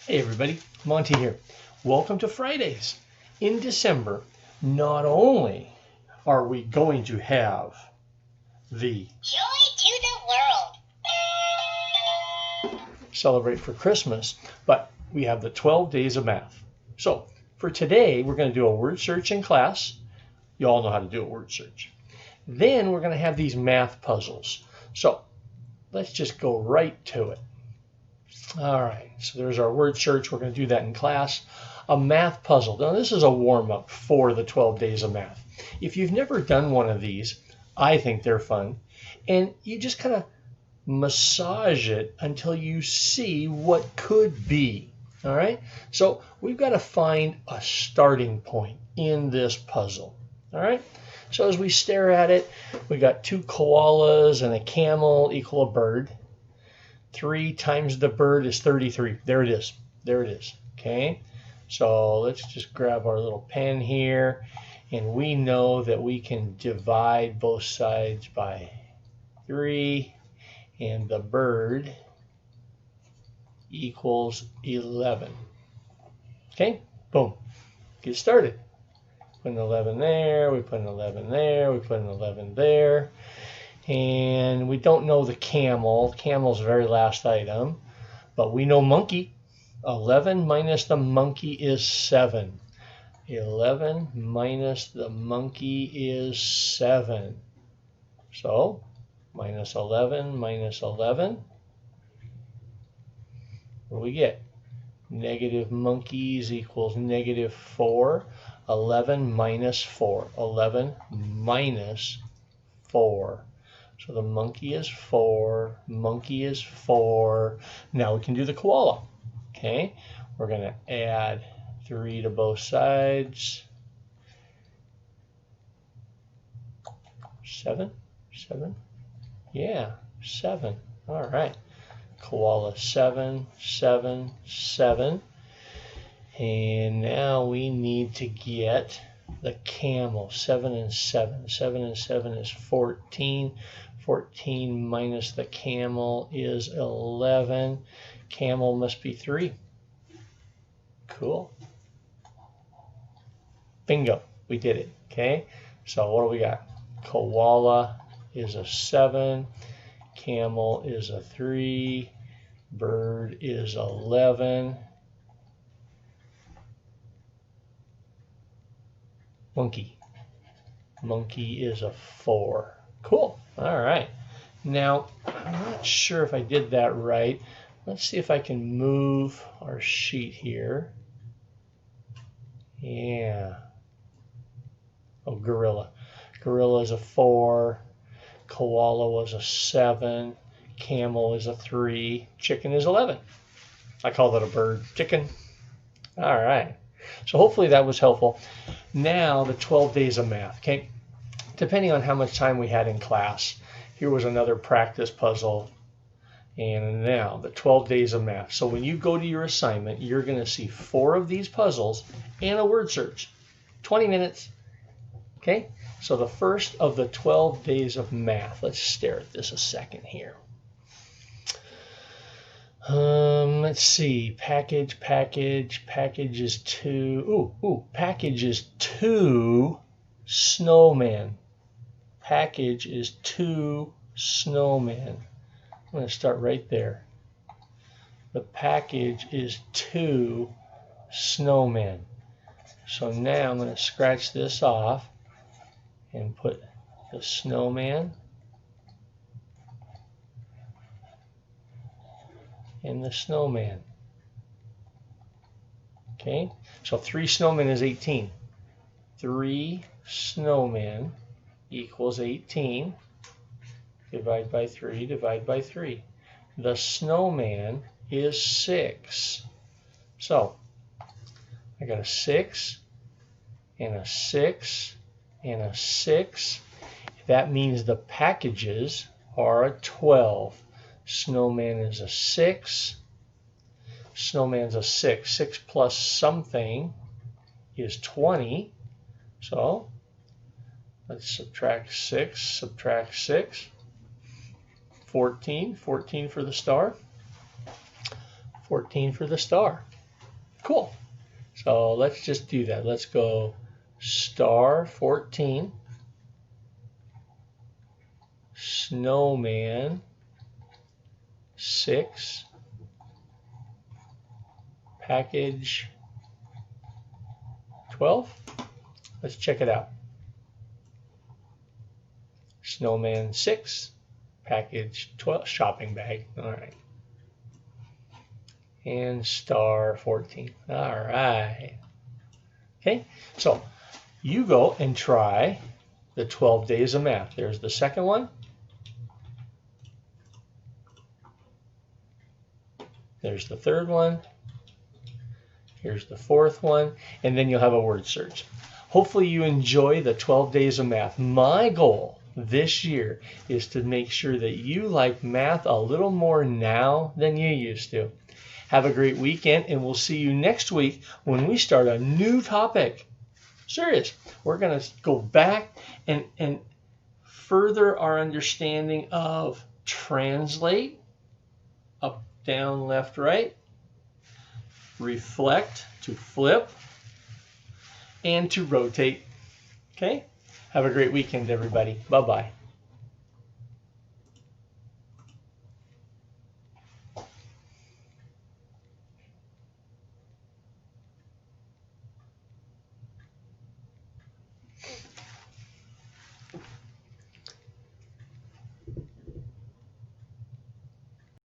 Hey everybody, Monty here. Welcome to Fridays. In December, not only are we going to have the Joy to the world. Celebrate for Christmas, but we have the 12 days of math. So for today, we're going to do a word search in class. You all know how to do a word search. Then we're going to have these math puzzles. So let's just go right to it. All right, so there's our word search. We're going to do that in class. A math puzzle. Now, this is a warm-up for the 12 days of math. If you've never done one of these, I think they're fun. And you just kind of massage it until you see what could be. All right, so we've got to find a starting point in this puzzle. All right, so as we stare at it, we got two koalas and a camel equal a bird. 3 times the bird is 33. There it is. There it is. Okay. So let's just grab our little pen here. And we know that we can divide both sides by 3. And the bird equals 11. Okay. Boom. Get started. Put an 11 there. We put an 11 there. We put an 11 there. And we don't know the camel. Camel's the very last item. But we know monkey. 11 minus the monkey is 7. 11 minus the monkey is 7. So, minus 11 minus 11. What do we get? Negative monkeys equals negative 4. 11 minus 4. 11 minus 4. So the monkey is 4, monkey is 4. Now we can do the koala. Okay, we're going to add 3 to both sides. 7, 7, yeah, 7. All right, koala 7, 7, 7. And now we need to get the camel. 7 and 7. 7 and 7 is 14. 14 minus the camel is 11. Camel must be 3. Cool. Bingo. We did it. Okay. So what do we got? Koala is a 7. Camel is a 3. Bird is 11. Monkey. Monkey is a 4. Cool. All right. Now, I'm not sure if I did that right. Let's see if I can move our sheet here. Yeah. Oh, gorilla. Gorilla is a 4. Koala was a 7. Camel is a 3. Chicken is 11. I call that a bird. Chicken. All right. So hopefully that was helpful. Now the 12 days of math. Okay. Depending on how much time we had in class, here was another practice puzzle. And now the 12 days of math. So when you go to your assignment, you're going to see 4 of these puzzles and a word search. 20 minutes. Okay. So the first of the 12 days of math. Let's stare at this a second here. Let's see. Package is 2. Package is 2 snowman. Package is 2 snowmen. I'm going to start right there. The package is 2 snowmen. So now I'm going to scratch this off and put the snowman and the snowman. Okay, so 3 snowmen is 18. 3 snowmen equals 18. Divide by 3, divide by 3. The snowman is 6. So I got a 6 and a 6 and a 6. That means the packages are a 12. Snowman is a 6. Snowman's a 6. 6 plus something is 20. So let's subtract 6, subtract 6. 14. 14 for the star. 14 for the star. Cool. So let's just do that. Let's go star 14, snowman 6, package 12. Let's check it out. Snowman 6, package 12, shopping bag. All right. And star 14. All right. Okay, so you go and try the 12 days of math. There's the second one. There's the third one. Here's the fourth one. And then you'll have a word search. Hopefully you enjoy the 12 days of math. My goal this year is to make sure that you like math a little more now than you used to. Have a great weekend, and we'll see you next week when we start a new topic. Serious. We're going to go back and further our understanding of translate, up, down, left, right, reflect, to flip, and to rotate. Okay? Have a great weekend, everybody. Bye-bye.